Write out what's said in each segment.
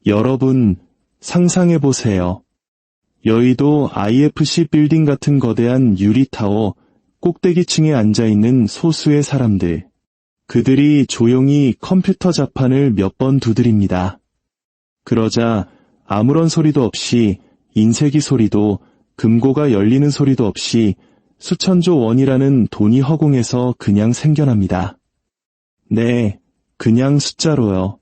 여러분, 상상해보세요. 여의도 IFC 빌딩 같은 거대한 유리타워 꼭대기층에 앉아있는 소수의 사람들. 그들이 조용히 컴퓨터 자판을 몇 번 두드립니다. 그러자 아무런 소리도 없이 인쇄기 소리도 금고가 열리는 소리도 없이 수천조 원이라는 돈이 허공에서 그냥 생겨납니다. 네, 그냥 숫자로요.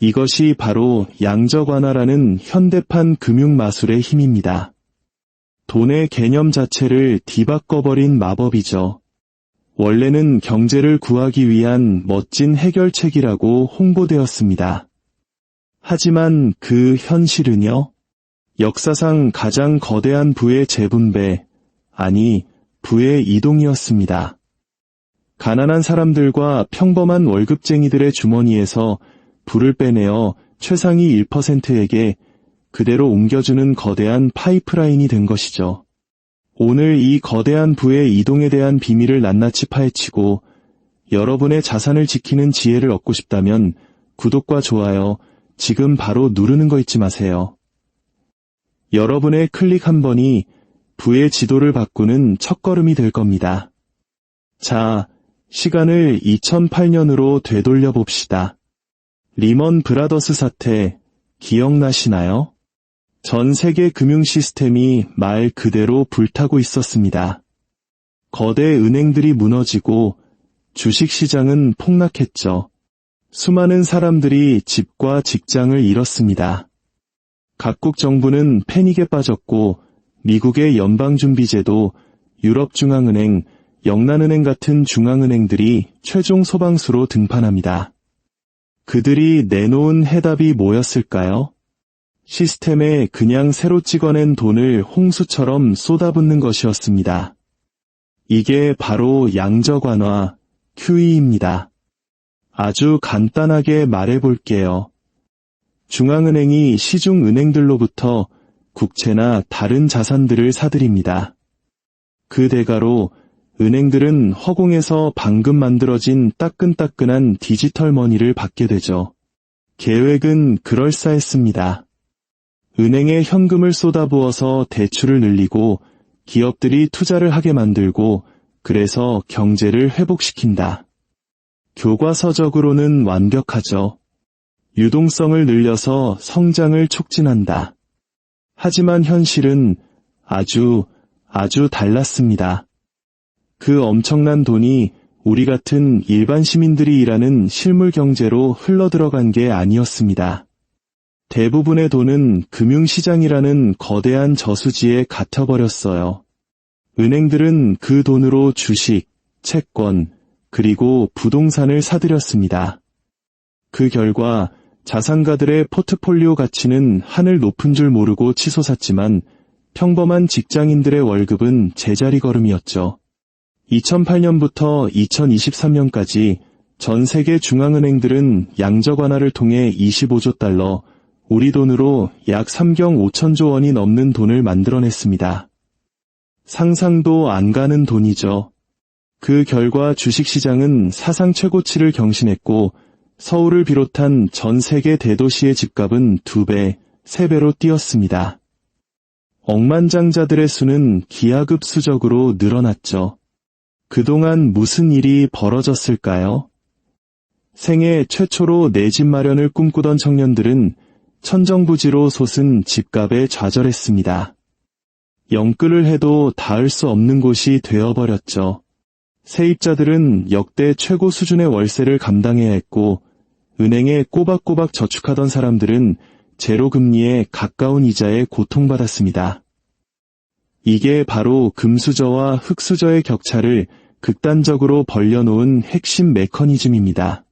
이것이 바로 양적 완화라는 현대판 금융 마술의 힘입니다. 돈의 개념 자체를 뒤바꿔버린 마법이죠. 원래는 경제를 구하기 위한 멋진 해결책이라고 홍보되었습니다. 하지만 그 현실은요? 역사상 가장 거대한 부의 재분배, 아니 부의 이동이었습니다. 가난한 사람들과 평범한 월급쟁이들의 주머니에서 부를 빼내어 최상위 1%에게 그대로 옮겨주는 거대한 파이프라인이 된 것이죠. 오늘 이 거대한 부의 이동에 대한 비밀을 낱낱이 파헤치고 여러분의 자산을 지키는 지혜를 얻고 싶다면 구독과 좋아요 지금 바로 누르는 거 잊지 마세요. 여러분의 클릭 한 번이 부의 지도를 바꾸는 첫걸음이 될 겁니다. 자, 시간을 2008년으로 되돌려 봅시다. 리먼 브라더스 사태 기억나시나요? 전 세계 금융 시스템이 말 그대로 불타고 있었습니다. 거대 은행들이 무너지고 주식시장은 폭락했죠. 수많은 사람들이 집과 직장을 잃었습니다. 각국 정부는 패닉에 빠졌고 미국의 연방준비제도, 유럽중앙은행, 영란은행 같은 중앙은행들이 최종 소방수로 등판합니다. 그들이 내놓은 해답이 뭐였을까요? 시스템에 그냥 새로 찍어낸 돈을 홍수처럼 쏟아붓는 것이었습니다. 이게 바로 양적 완화, QE입니다. 아주 간단하게 말해볼게요. 중앙은행이 시중은행들로부터 국채나 다른 자산들을 사들입니다. 그 대가로 은행들은 허공에서 방금 만들어진 따끈따끈한 디지털 머니를 받게 되죠. 계획은 그럴싸했습니다. 은행에 현금을 쏟아부어서 대출을 늘리고 기업들이 투자를 하게 만들고 그래서 경제를 회복시킨다. 교과서적으로는 완벽하죠. 유동성을 늘려서 성장을 촉진한다. 하지만 현실은 아주 달랐습니다. 그 엄청난 돈이 우리 같은 일반 시민들이 일하는 실물 경제로 흘러들어간 게 아니었습니다. 대부분의 돈은 금융시장이라는 거대한 저수지에 갇혀버렸어요. 은행들은 그 돈으로 주식, 채권, 그리고 부동산을 사들였습니다. 그 결과 자산가들의 포트폴리오 가치는 하늘 높은 줄 모르고 치솟았지만 평범한 직장인들의 월급은 제자리 걸음이었죠. 2008년부터 2023년까지 전 세계 중앙은행들은 양적 완화를 통해 25조 달러, 우리 돈으로 약 3경 5천조 원이 넘는 돈을 만들어냈습니다. 상상도 안 가는 돈이죠. 그 결과 주식시장은 사상 최고치를 경신했고 서울을 비롯한 전 세계 대도시의 집값은 2배, 3배로 뛰었습니다. 억만장자들의 수는 기하급수적으로 늘어났죠. 그동안 무슨 일이 벌어졌을까요? 생애 최초로 내 집 마련을 꿈꾸던 청년들은 천정부지로 솟은 집값에 좌절했습니다. 영끌을 해도 닿을 수 없는 곳이 되어버렸죠. 세입자들은 역대 최고 수준의 월세를 감당해야 했고 은행에 꼬박꼬박 저축하던 사람들은 제로금리에 가까운 이자에 고통받았습니다. 이게 바로 금수저와 흑수저의 격차를 극단적으로 벌려놓은 핵심 메커니즘입니다.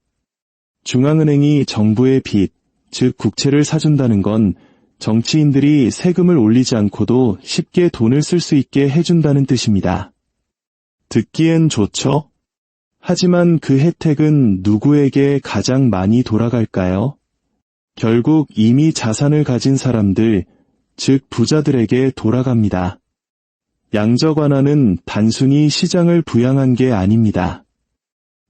중앙은행이 정부의 빚, 즉 국채를 사준다는 건 정치인들이 세금을 올리지 않고도 쉽게 돈을 쓸 수 있게 해준다는 뜻입니다. 듣기엔 좋죠? 하지만 그 혜택은 누구에게 가장 많이 돌아갈까요? 결국 이미 자산을 가진 사람들, 즉 부자들에게 돌아갑니다. 양적 완화는 단순히 시장을 부양한 게 아닙니다.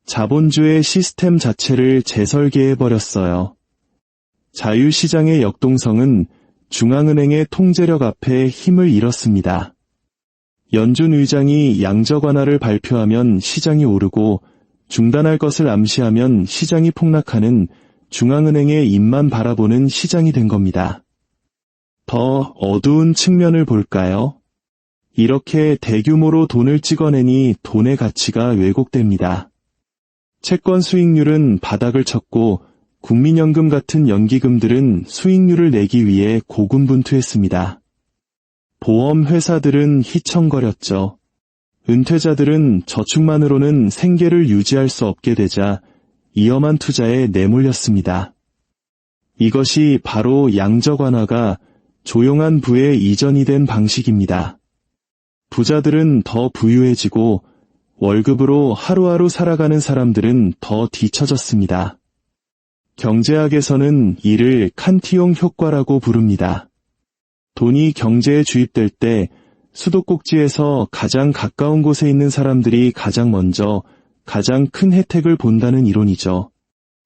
자본주의 시스템 자체를 재설계해버렸어요. 자유시장의 역동성은 중앙은행의 통제력 앞에 힘을 잃었습니다. 연준 의장이 양적 완화를 발표하면 시장이 오르고 중단할 것을 암시하면 시장이 폭락하는 중앙은행의 입만 바라보는 시장이 된 겁니다. 더 어두운 측면을 볼까요? 이렇게 대규모로 돈을 찍어내니 돈의 가치가 왜곡됩니다. 채권 수익률은 바닥을 쳤고 국민연금 같은 연기금들은 수익률을 내기 위해 고군분투했습니다. 보험 회사들은 휘청거렸죠. 은퇴자들은 저축만으로는 생계를 유지할 수 없게 되자 위험한 투자에 내몰렸습니다. 이것이 바로 양적 완화가 조용한 부에 이전이 된 방식입니다. 부자들은 더 부유해지고 월급으로 하루하루 살아가는 사람들은 더 뒤처졌습니다. 경제학에서는 이를 칸티용 효과라고 부릅니다. 돈이 경제에 주입될 때 수도꼭지에서 가장 가까운 곳에 있는 사람들이 가장 먼저 가장 큰 혜택을 본다는 이론이죠.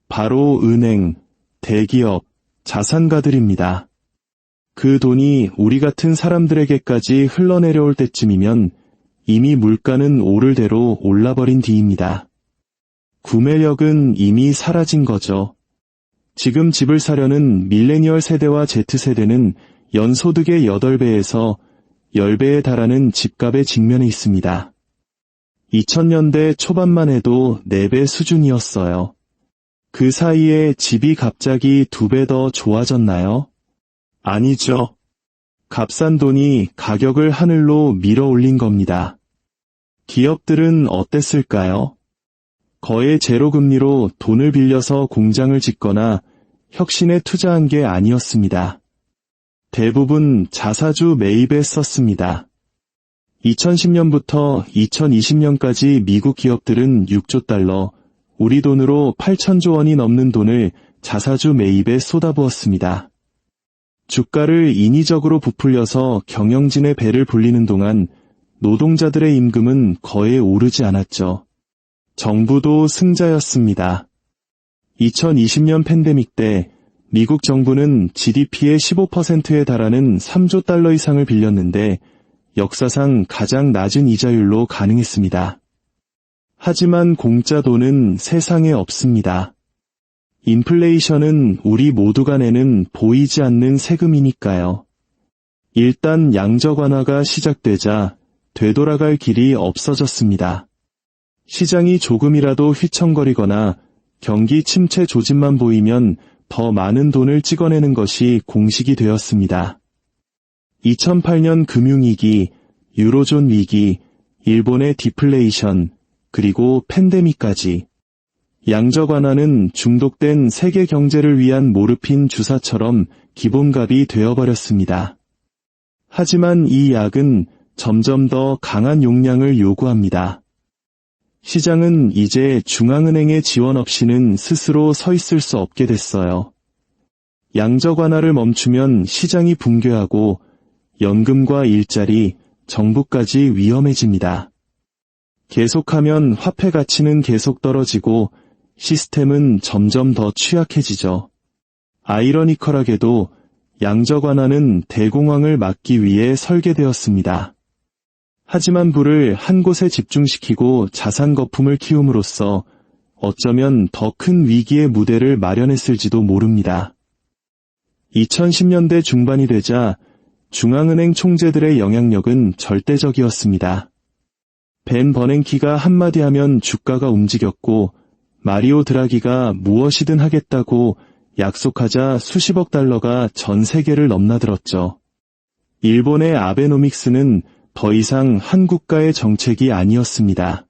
바로 은행, 대기업, 자산가들입니다. 그 돈이 우리 같은 사람들에게까지 흘러내려올 때쯤이면 이미 물가는 오를 대로 올라버린 뒤입니다. 구매력은 이미 사라진 거죠. 지금 집을 사려는 밀레니얼 세대와 Z세대는 연소득의 8배에서 10배에 달하는 집값에 직면해 있습니다. 2000년대 초반만 해도 4배 수준이었어요. 그 사이에 집이 갑자기 2배 더 좋아졌나요? 아니죠. 값싼 돈이 가격을 하늘로 밀어 올린 겁니다. 기업들은 어땠을까요? 거의 제로금리로 돈을 빌려서 공장을 짓거나 혁신에 투자한 게 아니었습니다. 대부분 자사주 매입에 썼습니다. 2010년부터 2020년까지 미국 기업들은 6조 달러, 우리 돈으로 8천조 원이 넘는 돈을 자사주 매입에 쏟아부었습니다. 주가를 인위적으로 부풀려서 경영진의 배를 불리는 동안 노동자들의 임금은 거의 오르지 않았죠. 정부도 승자였습니다. 2020년 팬데믹 때 미국 정부는 GDP의 15%에 달하는 3조 달러 이상을 빌렸는데 역사상 가장 낮은 이자율로 가능했습니다. 하지만 공짜 돈은 세상에 없습니다. 인플레이션은 우리 모두가 내는 보이지 않는 세금이니까요. 일단 양적 완화가 시작되자 되돌아갈 길이 없어졌습니다. 시장이 조금이라도 휘청거리거나 경기 침체 조짐만 보이면 더 많은 돈을 찍어내는 것이 공식이 되었습니다. 2008년 금융위기, 유로존 위기, 일본의 디플레이션, 그리고 팬데믹까지 양적 완화는 중독된 세계 경제를 위한 모르핀 주사처럼 기본값이 되어버렸습니다. 하지만 이 약은 점점 더 강한 용량을 요구합니다. 시장은 이제 중앙은행의 지원 없이는 스스로 서 있을 수 없게 됐어요. 양적 완화를 멈추면 시장이 붕괴하고 연금과 일자리, 정부까지 위험해집니다. 계속하면 화폐 가치는 계속 떨어지고 시스템은 점점 더 취약해지죠. 아이러니컬하게도 양적 완화는 대공황을 막기 위해 설계되었습니다. 하지만 불을 한 곳에 집중시키고 자산 거품을 키움으로써 어쩌면 더 큰 위기의 무대를 마련했을지도 모릅니다. 2010년대 중반이 되자 중앙은행 총재들의 영향력은 절대적이었습니다. 벤 버냉키가 한마디 하면 주가가 움직였고 마리오 드라기가 무엇이든 하겠다고 약속하자 수십억 달러가 전 세계를 넘나들었죠. 일본의 아베노믹스는 더 이상 한 국가의 정책이 아니었습니다.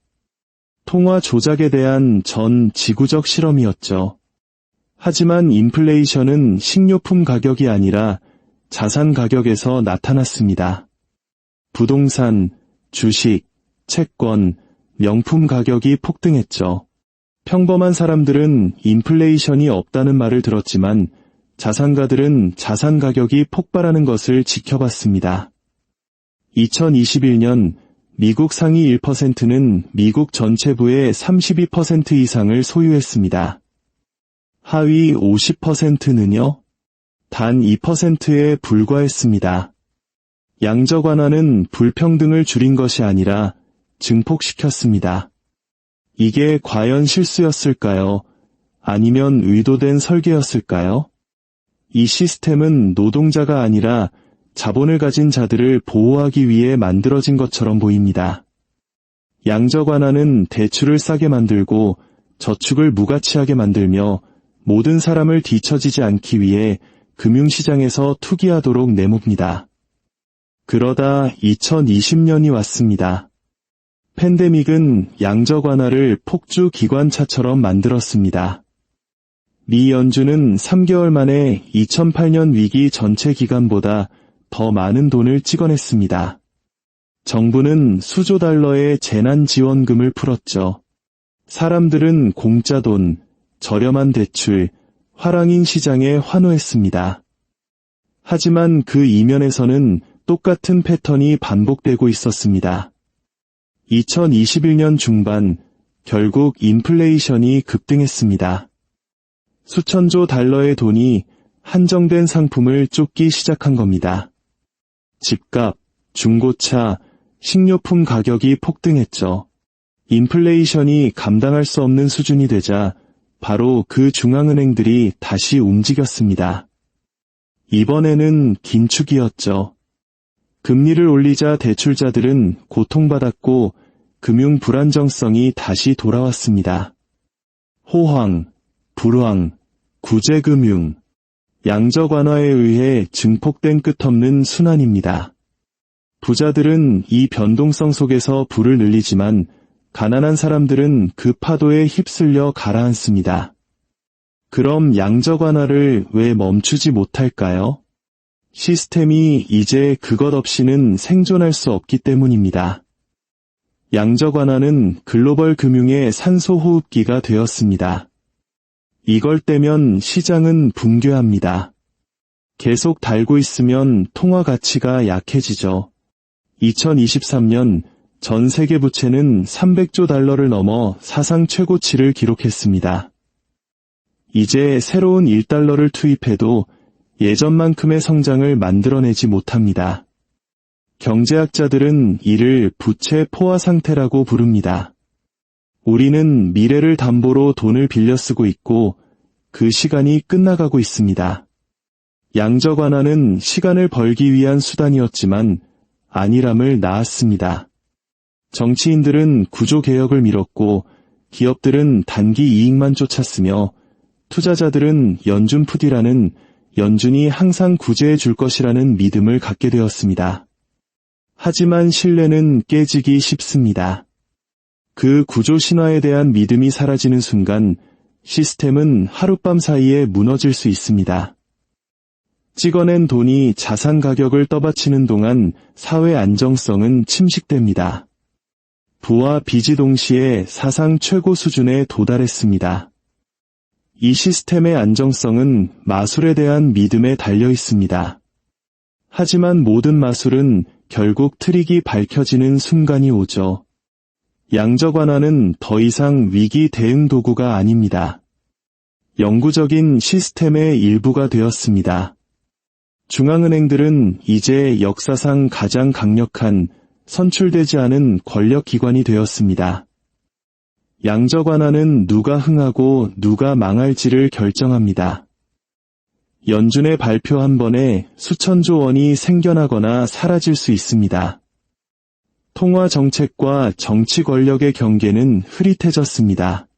통화 조작에 대한 전 지구적 실험이었죠. 하지만 인플레이션은 식료품 가격이 아니라 자산 가격에서 나타났습니다. 부동산, 주식, 채권, 명품 가격이 폭등했죠. 평범한 사람들은 인플레이션이 없다는 말을 들었지만 자산가들은 자산 가격이 폭발하는 것을 지켜봤습니다. 2021년 미국 상위 1%는 미국 전체 부의 32% 이상을 소유했습니다. 하위 50%는요? 단 2%에 불과했습니다. 양적 완화는 불평등을 줄인 것이 아니라 증폭시켰습니다. 이게 과연 실수였을까요? 아니면 의도된 설계였을까요? 이 시스템은 노동자가 아니라 자본을 가진 자들을 보호하기 위해 만들어진 것처럼 보입니다. 양적 완화는 대출을 싸게 만들고 저축을 무가치하게 만들며 모든 사람을 뒤처지지 않기 위해 금융시장에서 투기하도록 내몹니다. 그러다 2020년이 왔습니다. 팬데믹은 양적 완화를 폭주 기관차처럼 만들었습니다. 미 연준은 3개월 만에 2008년 위기 전체 기간보다 더 많은 돈을 찍어냈습니다. 정부는 수조 달러의 재난지원금을 풀었죠. 사람들은 공짜 돈, 저렴한 대출, 화랑인 시장에 환호했습니다. 하지만 그 이면에서는 똑같은 패턴이 반복되고 있었습니다. 2021년 중반, 결국 인플레이션이 급등했습니다. 수천조 달러의 돈이 한정된 상품을 쫓기 시작한 겁니다. 집값, 중고차, 식료품 가격이 폭등했죠. 인플레이션이 감당할 수 없는 수준이 되자 바로 그 중앙은행들이 다시 움직였습니다. 이번에는 긴축이었죠. 금리를 올리자 대출자들은 고통받았고 금융 불안정성이 다시 돌아왔습니다. 호황, 불황, 구제금융, 양적 완화에 의해 증폭된 끝없는 순환입니다. 부자들은 이 변동성 속에서 부를 늘리지만 가난한 사람들은 그 파도에 휩쓸려 가라앉습니다. 그럼 양적 완화를 왜 멈추지 못할까요? 시스템이 이제 그것 없이는 생존할 수 없기 때문입니다. 양적 완화는 글로벌 금융의 산소 호흡기가 되었습니다. 이걸 떼면 시장은 붕괴합니다. 계속 달고 있으면 통화 가치가 약해지죠. 2023년 전 세계 부채는 300조 달러를 넘어 사상 최고치를 기록했습니다. 이제 새로운 1달러를 투입해도 예전만큼의 성장을 만들어내지 못합니다. 경제학자들은 이를 부채 포화 상태라고 부릅니다. 우리는 미래를 담보로 돈을 빌려 쓰고 있고 그 시간이 끝나가고 있습니다. 양적 완화는 시간을 벌기 위한 수단이었지만 안일함을 낳았습니다. 정치인들은 구조개혁을 미뤘고 기업들은 단기 이익만 쫓았으며 투자자들은 연준 푸디라는 연준이 항상 구제해 줄 것이라는 믿음을 갖게 되었습니다. 하지만 신뢰는 깨지기 쉽습니다. 그 구조 신화에 대한 믿음이 사라지는 순간 시스템은 하룻밤 사이에 무너질 수 있습니다. 찍어낸 돈이 자산 가격을 떠받치는 동안 사회 안정성은 침식됩니다. 부와 빚이 동시에 사상 최고 수준에 도달했습니다. 이 시스템의 안정성은 마술에 대한 믿음에 달려 있습니다. 하지만 모든 마술은 결국 트릭이 밝혀지는 순간이 오죠. 양적 완화는 더 이상 위기 대응 도구가 아닙니다. 영구적인 시스템의 일부가 되었습니다. 중앙은행들은 이제 역사상 가장 강력한 선출되지 않은 권력기관이 되었습니다. 양적 완화는 누가 흥하고 누가 망할지를 결정합니다. 연준의 발표 한 번에 수천조 원이 생겨나거나 사라질 수 있습니다. 통화 정책과 정치 권력의 경계는 흐릿해졌습니다.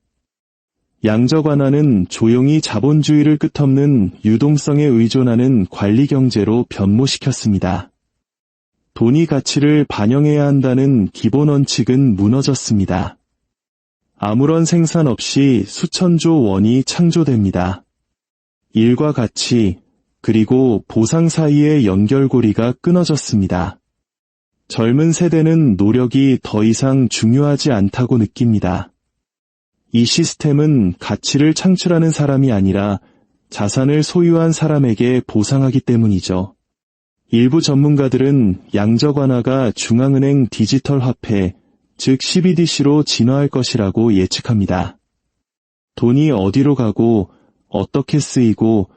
양적 완화는 조용히 자본주의를 끝없는 유동성에 의존하는 관리 경제로 변모시켰습니다. 돈이 가치를 반영해야 한다는 기본 원칙은 무너졌습니다. 아무런 생산 없이 수천조 원이 창조됩니다. 일과 가치, 그리고 보상 사이의 연결고리가 끊어졌습니다. 젊은 세대는 노력이 더 이상 중요하지 않다고 느낍니다. 이 시스템은 가치를 창출하는 사람이 아니라 자산을 소유한 사람에게 보상하기 때문이죠. 일부 전문가들은 양적 완화가 중앙은행 디지털 화폐, 즉 CBDC로 진화할 것이라고 예측합니다. 돈이 어디로 가고 어떻게 쓰이고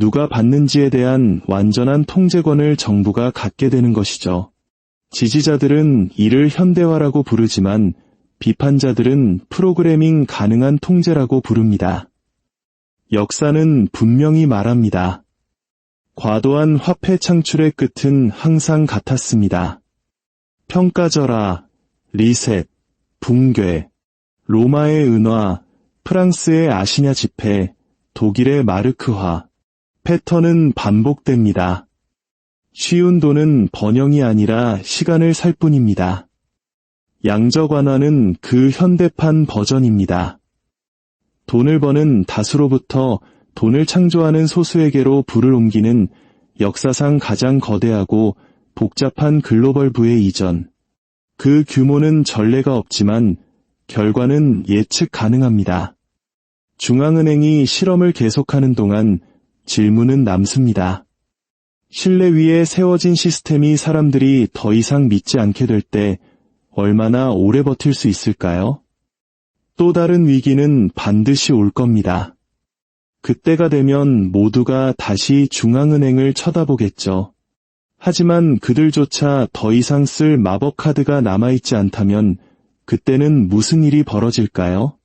누가 받는지에 대한 완전한 통제권을 정부가 갖게 되는 것이죠. 지지자들은 이를 현대화라고 부르지만 비판자들은 프로그래밍 가능한 통제라고 부릅니다. 역사는 분명히 말합니다. 과도한 화폐 창출의 끝은 항상 같았습니다. 평가절하, 리셋, 붕괴, 로마의 은화, 프랑스의 아시냐 집회, 독일의 마르크화, 패턴은 반복됩니다. 쉬운 돈은 번영이 아니라 시간을 살 뿐입니다. 양적 완화는 그 현대판 버전입니다. 돈을 버는 다수로부터 돈을 창조하는 소수에게로 부를 옮기는 역사상 가장 거대하고 복잡한 글로벌 부의 이전. 그 규모는 전례가 없지만 결과는 예측 가능합니다. 중앙은행이 실험을 계속하는 동안 질문은 남습니다. 신뢰 위에 세워진 시스템이 사람들이 더 이상 믿지 않게 될 때 얼마나 오래 버틸 수 있을까요? 또 다른 위기는 반드시 올 겁니다. 그때가 되면 모두가 다시 중앙은행을 쳐다보겠죠. 하지만 그들조차 더 이상 쓸 마법 카드가 남아있지 않다면 그때는 무슨 일이 벌어질까요?